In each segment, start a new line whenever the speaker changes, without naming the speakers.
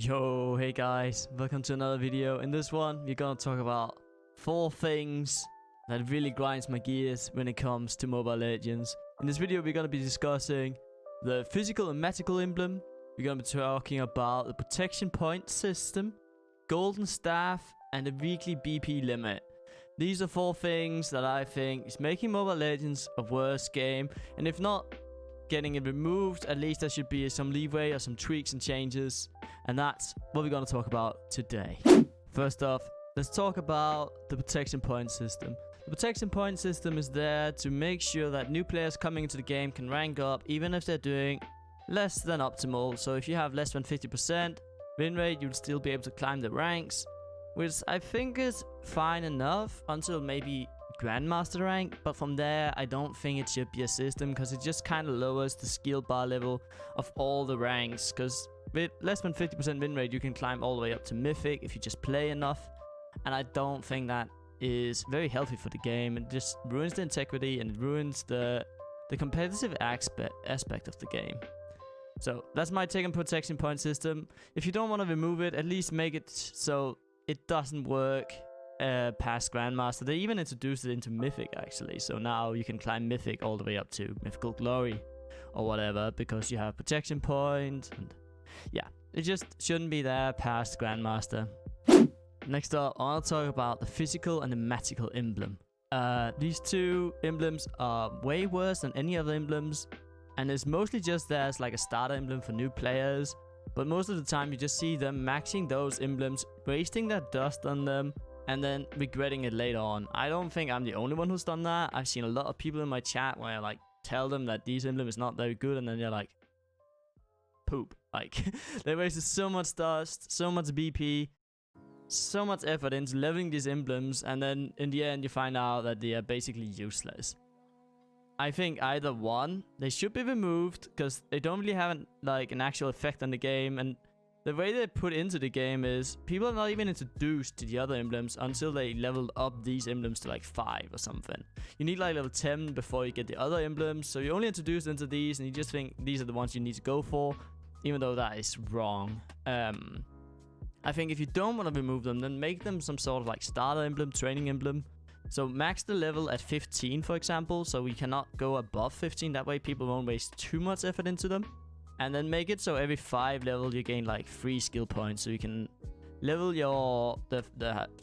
Yo, hey guys, welcome to another video. In this one, we're gonna talk about 4 things that really grinds my gears when it comes to Mobile Legends. In this video, we're gonna be discussing the physical and magical emblem. We're gonna be talking about the protection point system, golden staff, and the weekly BP limit. These are 4 things that I think is making Mobile Legends a worse game, and if not getting it removed, at least there should be some leeway or some tweaks and changes, and that's what we're going to talk about today. First off, let's talk about the protection point system. The protection point system is there to make sure that new players coming into the game can rank up even if they're doing less than optimal. So if you have less than 50% win rate, you'll still be able to climb the ranks, which I think is fine enough until maybe Grandmaster rank, but from there I don't think it should be a system, because it just kind of lowers the skill bar level of all the ranks, because with less than 50% win rate you can climb all the way up to Mythic if you just play enough, and I don't think that is very healthy for the game. It just ruins the integrity and it ruins the competitive aspect of the game. So that's my take on protection point system. If you don't want to remove it, at least make it so it doesn't work past Grandmaster. They even introduced it into Mythic actually, so now you can climb Mythic all the way up to Mythical Glory or whatever, because you have protection point, and yeah, it just shouldn't be there past Grandmaster. Next up, I want to talk about the physical and the magical emblem. These 2 emblems are way worse than any other emblems, and it's mostly just there as like a starter emblem for new players, but most of the time you just see them maxing those emblems, wasting their dust on them, and then regretting it later on. I don't think I'm the only one who's done that. I've seen a lot of people in my chat where I like tell them that these emblem is not very good, and then they're like, poop. Like, they wasted so much dust, so much BP, so much effort into leveling these emblems, and then in the end you find out that they are basically useless. I think either one, they should be removed, because they don't really have an actual effect on the game, and the way they put into the game is people are not even introduced to the other emblems until they leveled up these emblems to like 5 or something. You need like level 10 before you get the other emblems, so you're only introduced into these and you just think these are the ones you need to go for, even though that is wrong. I think if you don't want to remove them, then make them some sort of like starter emblem, training emblem. So max the level at 15, for example, so we cannot go above 15. That way people won't waste too much effort into them. And then make it so every 5 level you gain like 3 skill points, so you can level your the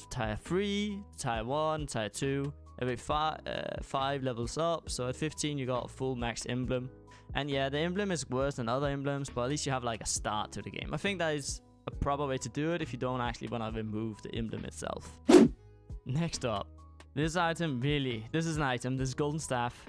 tier 3, tier 1, tier 2 every 5 levels up. So at 15 you got a full max emblem. And yeah, the emblem is worse than other emblems, but at least you have like a start to the game. I think that is a proper way to do it if you don't actually want to remove the emblem itself. Next up, this is an item, this golden staff.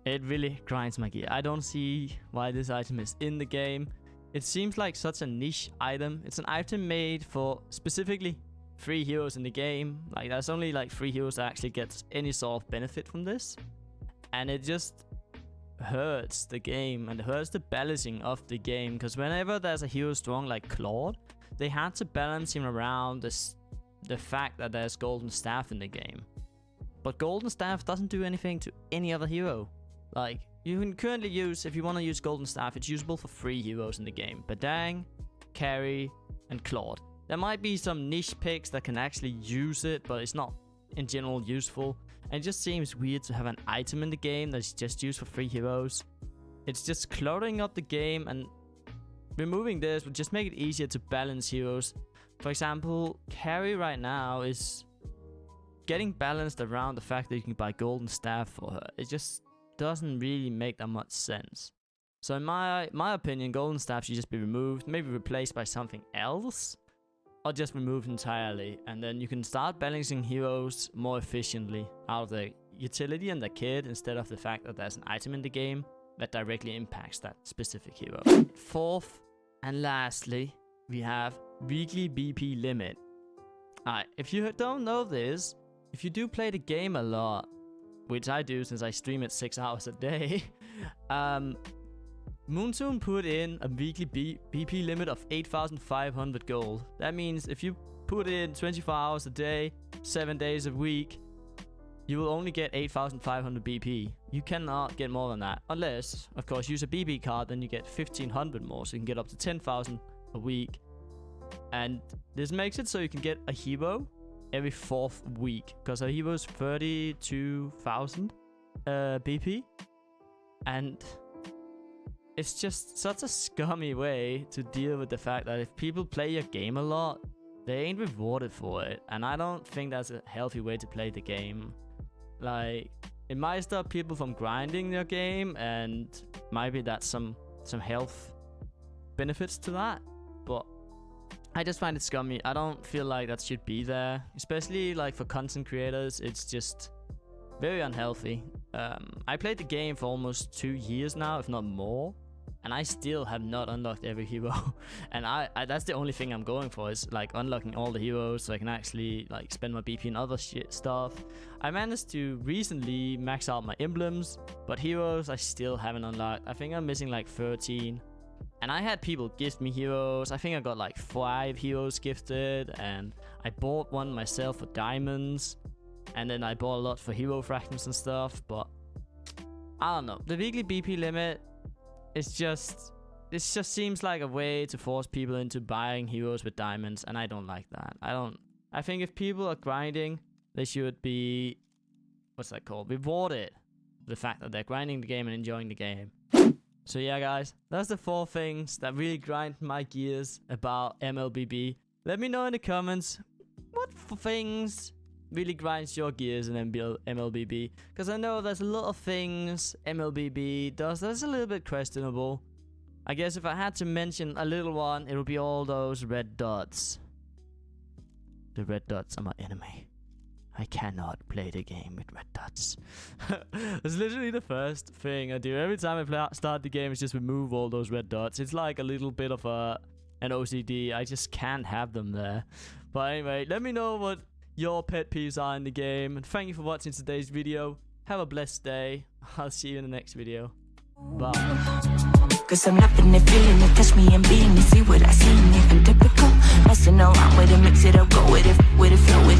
It really grinds my gear. I don't see why this item is in the game. It seems like such a niche item. It's an item made for specifically 3 heroes in the game. Like, there's only like 3 heroes that actually gets any sort of benefit from this. And it just hurts the game and hurts the balancing of the game. Because whenever there's a hero strong like Claude, they had to balance him around the fact that there's golden staff in the game. But golden staff doesn't do anything to any other hero. Like, you can currently use, if you want to use golden staff, it's usable for 3 heroes in the game: Badang, Carry, and Claude. There might be some niche picks that can actually use it, but it's not in general useful. And it just seems weird to have an item in the game that's just used for 3 heroes. It's just cluttering up the game, and removing this would just make it easier to balance heroes. For example, Carry right now is getting balanced around the fact that you can buy golden staff for her. It just doesn't really make that much sense. So in my opinion, golden staff should just be removed, maybe replaced by something else, or just removed entirely, and then you can start balancing heroes more efficiently out of the utility and the kit, instead of the fact that there's an item in the game that directly impacts that specific hero. 4th and lastly, we have weekly BP limit. Alright, if you don't know this, if you do play the game a lot, which I do since I stream it 6 hours a day, Moontoon put in a weekly BP limit of 8,500 gold. That means if you put in 24 hours a day, 7 days a week, you will only get 8,500 BP. You cannot get more than that. Unless, of course, use a BP card, then you get 1,500 more, so you can get up to 10,000 a week. And this makes it so you can get a hero every 4th week, because a hero is 32,000 BP. And it's just such a scummy way to deal with the fact that if people play your game a lot, they ain't rewarded for it. And I don't think that's a healthy way to play the game. Like, it might stop people from grinding their game, and maybe that's some health benefits to that, but I just find it scummy. I don't feel like that should be there, especially like for content creators. It's just very unhealthy. I played the game for almost 2 years now, if not more, and I still have not unlocked every hero. And I that's the only thing I'm going for, is like unlocking all the heroes so I can actually like spend my BP and other stuff. I managed to recently max out my emblems, but heroes I still haven't unlocked. I think I'm missing like 13. And I had people gift me heroes. I think I got like 5 heroes gifted, and I bought one myself for diamonds, and then I bought a lot for hero fractions and stuff. But I don't know, the weekly BP limit, it just seems like a way to force people into buying heroes with diamonds, and I don't like that. I think if people are grinding, they should be, what's that called, rewarded for the fact that they're grinding the game and enjoying the game. So yeah, guys, that's the 4 things that really grind my gears about MLBB. Let me know in the comments what things really grinds your gears in MLBB, because I know there's a lot of things MLBB does that's a little bit questionable. I guess if I had to mention a little one, it would be all those red dots. The red dots are my enemy. I cannot play the game with red dots. It's literally the first thing I do every time I start the game, is just remove all those red dots. It's like a little bit of an OCD. I just can't have them there. But anyway, let me know what your pet peeves are in the game, and thank you for watching today's video. Have a blessed day. I'll see you in the next video. Bye.
Cause I'm loving it, feeling it, touch me and being it, see what I see in it, and typical, messing around with it, mix it up, go with it, flow with it.